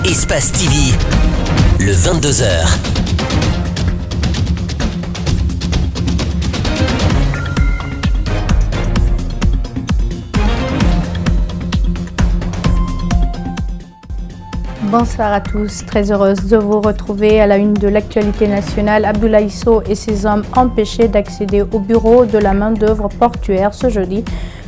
Espace TV, le 22h. Bonsoir à tous, très heureuse de vous retrouver à la une de l'actualité nationale. Abdoulaye Sow et ses hommes empêchés d'accéder au bureau de la main-d'œuvre portuaire ce jeudi.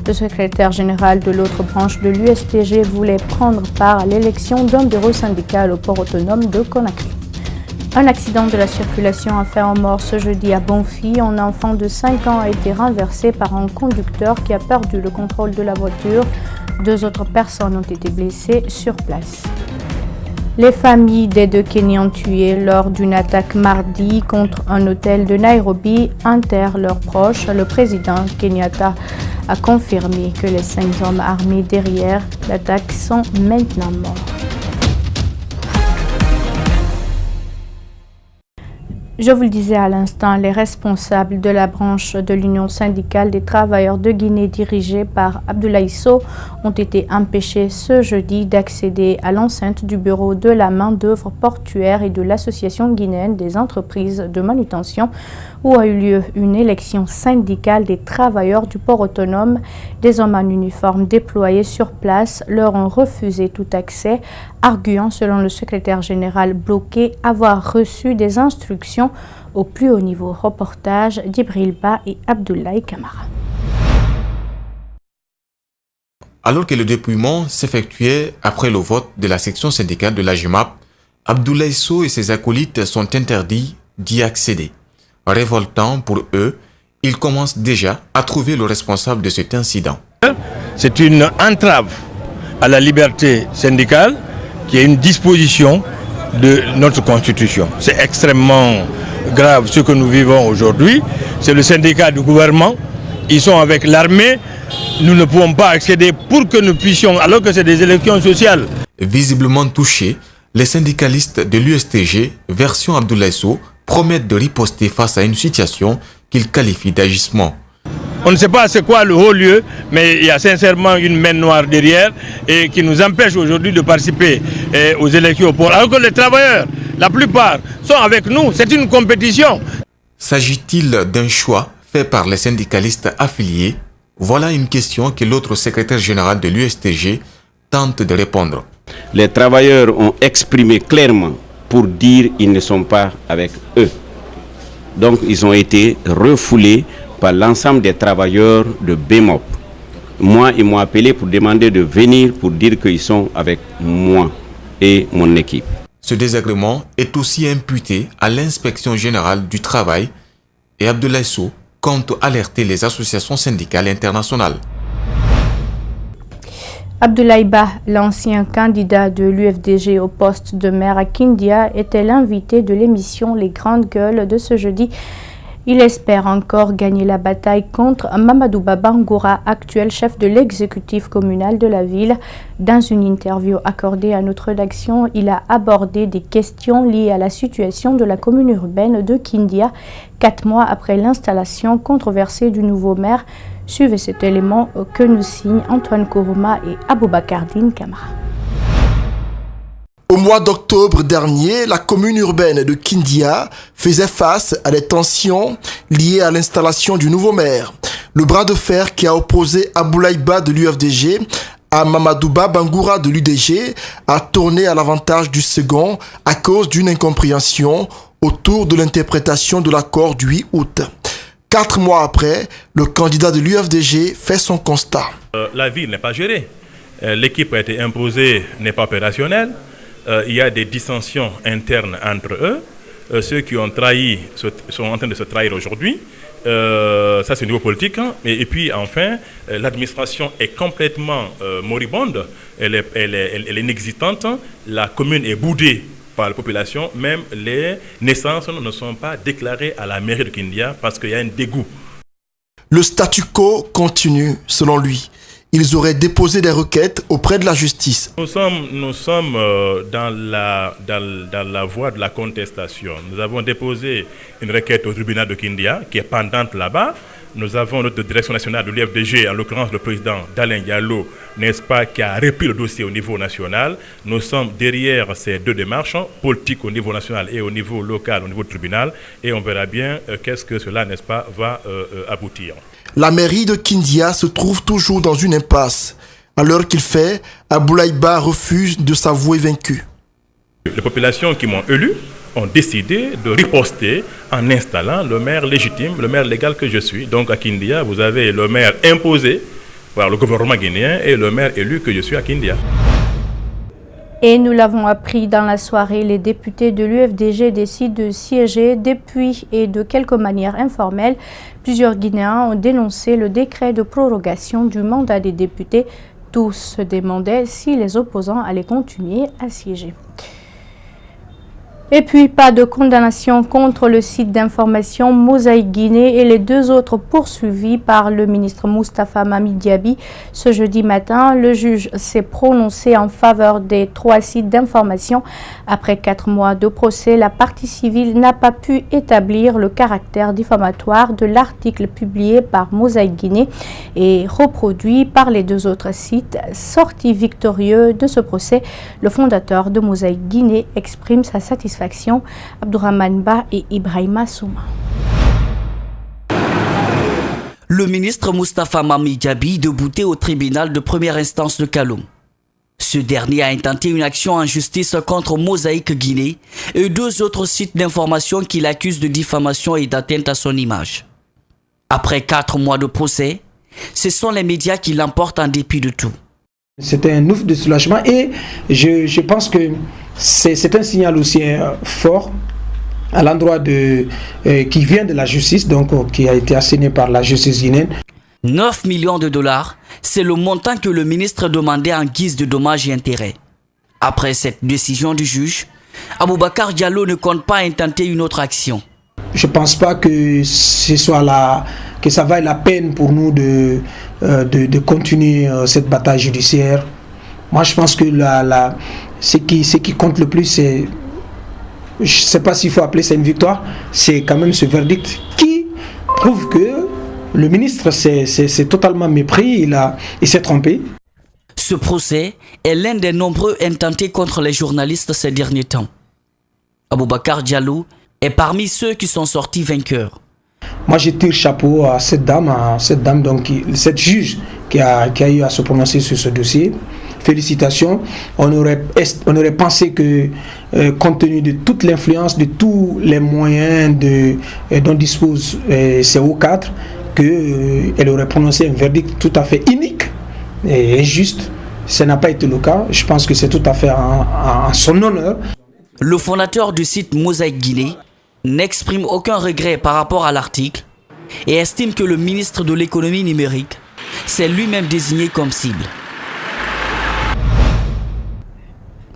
Le secrétaire général de l'autre branche de l'USTG voulait prendre part à l'élection d'un bureau syndical au port autonome de Conakry. Un accident de la circulation a fait un mort ce jeudi à Bonfi. Un enfant de 5 ans a été renversé par un conducteur qui a perdu le contrôle de la voiture. 2 autres personnes ont été blessées sur place. Les familles des 2 Kenyans tués lors d'une attaque mardi contre un hôtel de Nairobi enterrent leurs proches. Le président Kenyatta a confirmé que les 5 hommes armés derrière l'attaque sont maintenant morts. Je vous le disais à l'instant, les responsables de la branche de l'Union syndicale des travailleurs de Guinée dirigée par Abdoulaye Sow ont été empêchés ce jeudi d'accéder à l'enceinte du bureau de la main-d'œuvre portuaire et de l'Association guinéenne des entreprises de manutention où a eu lieu une élection syndicale des travailleurs du port autonome. Des hommes en uniforme déployés sur place leur ont refusé tout accès, arguant, selon le secrétaire général bloqué, avoir reçu des instructions au plus haut niveau. Reportage d'Ibril Ba et Abdoulaye Kamara. Alors que le dépouillement s'effectuait après le vote de la section syndicale de la GEMAP, Abdoulaye Sow et ses acolytes sont interdits d'y accéder. Révoltant pour eux, ils commencent déjà à trouver le responsable de cet incident. C'est une entrave à la liberté syndicale qui est une disposition de notre Constitution. C'est extrêmement grave ce que nous vivons aujourd'hui. C'est le syndicat du gouvernement. Ils sont avec l'armée. Nous ne pouvons pas accéder pour que nous puissions, alors que c'est des élections sociales. Visiblement touchés, les syndicalistes de l'USTG, version Abdoulaye Sow, promettent de riposter face à une situation qu'ils qualifient d'agissement. On ne sait pas c'est quoi le haut lieu, mais il y a sincèrement une main noire derrière et qui nous empêche aujourd'hui de participer aux élections au port. Alors que les travailleurs, la plupart, sont avec nous. C'est une compétition. S'agit-il d'un choix fait par les syndicalistes affiliés? Voilà une question que l'autre secrétaire général de l'USTG tente de répondre. Les travailleurs ont exprimé clairement pour dire qu'ils ne sont pas avec eux. Donc ils ont été refoulés par l'ensemble des travailleurs de BEMOP. Moi, ils m'ont appelé pour demander de venir pour dire qu'ils sont avec moi et mon équipe. Ce désagrément est aussi imputé à l'inspection générale du travail et Abdoulaye Sow compte alerter les associations syndicales internationales. Abdoulaye Ba, l'ancien candidat de l'UFDG au poste de maire à Kindia, était l'invité de l'émission Les Grandes Gueules de ce jeudi. Il espère encore gagner la bataille contre Mamadouba Bangoura, actuel chef de l'exécutif communal de la ville. Dans une interview accordée à notre rédaction, il a abordé des questions liées à la situation de la commune urbaine de Kindia, 4 mois après l'installation controversée du nouveau maire. Suivez cet élément que nous signent Antoine Kourouma et Aboubakar Din Kamara. Au mois d'octobre dernier, la commune urbaine de Kindia faisait face à des tensions liées à l'installation du nouveau maire. Le bras de fer qui a opposé Abdoulaye Ba de l'UFDG à Mamadouba Bangoura de l'UDG a tourné à l'avantage du second à cause d'une incompréhension autour de l'interprétation de l'accord du 8 août. 4 mois après, le candidat de l'UFDG fait son constat. La ville n'est pas gérée. L'équipe a été imposée, n'est pas opérationnelle. Il y a des dissensions internes entre eux. Ceux qui ont trahi sont en train de se trahir aujourd'hui. Ça, c'est au niveau politique. Hein. Et puis, enfin, l'administration est complètement moribonde. Elle est inexistante. La commune est boudée par la population. Même les naissances ne sont pas déclarées à la mairie de Kindia parce qu'il y a un dégoût. Le statu quo continue, selon lui. Ils auraient déposé des requêtes auprès de la justice. Nous sommes dans la voie de la contestation. Nous avons déposé une requête au tribunal de Kindia qui est pendante là-bas. Nous avons notre direction nationale de l'UFDG, en l'occurrence le président Dalein Diallo, n'est-ce pas, qui a repris le dossier au niveau national. Nous sommes derrière ces deux démarches, politiques au niveau national et au niveau local, au niveau du tribunal, et on verra bien qu'est-ce que cela, n'est-ce pas, va aboutir. La mairie de Kindia se trouve toujours dans une impasse. À l'heure qu'il fait, Abdoulaye Ba refuse de s'avouer vaincu. Les populations qui m'ont élu ont décidé de riposter en installant le maire légitime, le maire légal que je suis. Donc à Kindia, vous avez le maire imposé par le gouvernement guinéen et le maire élu que je suis à Kindia. Et nous l'avons appris dans la soirée, les députés de l'UFDG décident de siéger depuis et de quelque manière informelle. Plusieurs Guinéens ont dénoncé le décret de prorogation du mandat des députés. Tous se demandaient si les opposants allaient continuer à siéger. Et puis, pas de condamnation contre le site d'information Mosaïque Guinée et les deux autres poursuivis par le ministre Moustapha Mammy Diaby. Ce jeudi matin, le juge s'est prononcé en faveur des 3 sites d'information. Après 4 mois de procès, la partie civile n'a pas pu établir le caractère diffamatoire de l'article publié par Mosaïque Guinée et reproduit par les 2 autres sites. Sorti victorieux de ce procès, le fondateur de Mosaïque Guinée exprime sa satisfaction. Abdourahmane Ba et Ibrahima Souma. Le ministre Moustapha Mammy Diaby débouté au tribunal de première instance de Kaloum. Ce dernier a intenté une action en justice contre Mosaïque Guinée et 2 autres sites d'information qu'il accuse de diffamation et d'atteinte à son image. Après 4 mois de procès, ce sont les médias qui l'emportent en dépit de tout. C'était un ouf de soulagement et je pense que c'est un signal aussi fort à l'endroit qui vient de la justice, donc qui a été asséné par la justice guinéenne. 9 millions de dollars, c'est le montant que le ministre demandait en guise de dommages et intérêts. Après cette décision du juge, Aboubacar Diallo ne compte pas intenter une autre action. Je ne pense pas que que ça vaille la peine pour nous de continuer cette bataille judiciaire. Moi, je pense que ce qui compte le plus, c'est, je ne sais pas s'il faut appeler ça une victoire, c'est quand même ce verdict qui prouve que le ministre s'est totalement mépris, il s'est trompé. Ce procès est l'un des nombreux intentés contre les journalistes ces derniers temps. Aboubacar Diallo est parmi ceux qui sont sortis vainqueurs. Moi, je tire chapeau à cette dame, donc cette juge qui a eu à se prononcer sur ce dossier. Félicitations. On aurait pensé que, compte tenu de toute l'influence, de tous les moyens dont disposent ces hauts cadres, qu'elle aurait prononcé un verdict tout à fait inique et injuste. Ça n'a pas été le cas. Je pense que c'est tout à fait en son honneur. Le fondateur du site Mosaïque Guinée n'exprime aucun regret par rapport à l'article et estime que le ministre de l'économie numérique s'est lui-même désigné comme cible.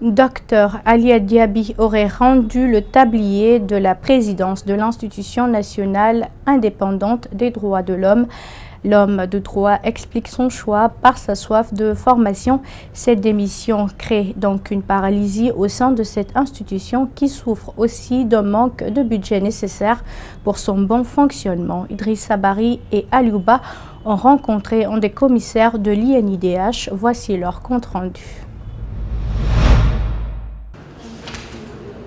Dr Alia Diaby aurait rendu le tablier de la présidence de l'Institution nationale indépendante des droits de l'homme. L'homme de droit explique son choix par sa soif de formation. Cette démission crée donc une paralysie au sein de cette institution qui souffre aussi d'un manque de budget nécessaire pour son bon fonctionnement. Idriss Sabari et Aliouba ont rencontré un des commissaires de l'INIDH. Voici leur compte-rendu.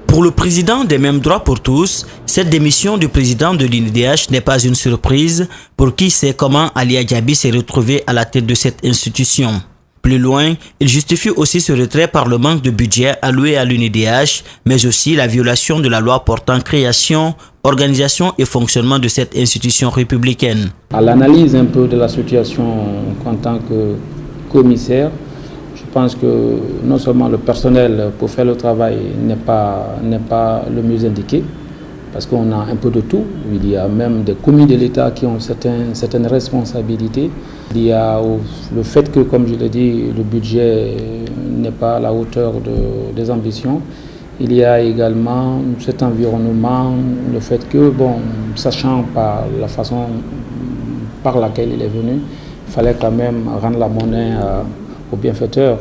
Pour le président des mêmes droits pour tous, cette démission du président de l'INIDH n'est pas une surprise pour qui sait comment Alia Diaby s'est retrouvé à la tête de cette institution. Plus loin, il justifie aussi ce retrait par le manque de budget alloué à l'INIDH, mais aussi la violation de la loi portant création, organisation et fonctionnement de cette institution républicaine. À l'analyse un peu de la situation en tant que commissaire, je pense que non seulement le personnel pour faire le travail n'est pas le mieux indiqué, parce qu'on a un peu de tout. Il y a même des commis de l'État qui ont certaines responsabilités. Il y a le fait que, comme je l'ai dit, le budget n'est pas à la hauteur des ambitions. Il y a également cet environnement, le fait que, bon, sachant par la façon par laquelle il est venu, il fallait quand même rendre la monnaie aux bienfaiteurs.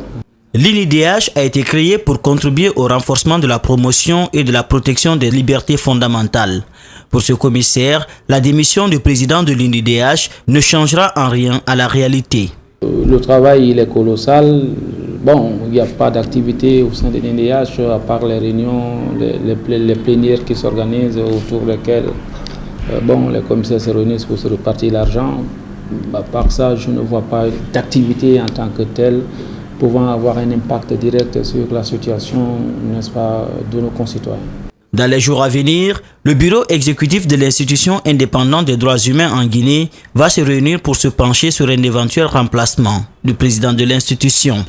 L'INIDH a été créé pour contribuer au renforcement de la promotion et de la protection des libertés fondamentales. Pour ce commissaire, la démission du président de l'INIDH ne changera en rien à la réalité. Le travail il est colossal. Bon, il n'y a pas d'activité au sein de l'INIDH à part les réunions, les plénières qui s'organisent autour desquelles les commissaires se réunissent pour se repartir l'argent. À part ça, je ne vois pas d'activité en tant que telle pouvant avoir un impact direct sur la situation, n'est-ce pas, de nos concitoyens. Dans les jours à venir, le bureau exécutif de l'institution indépendante des droits humains en Guinée va se réunir pour se pencher sur un éventuel remplacement du président de l'institution.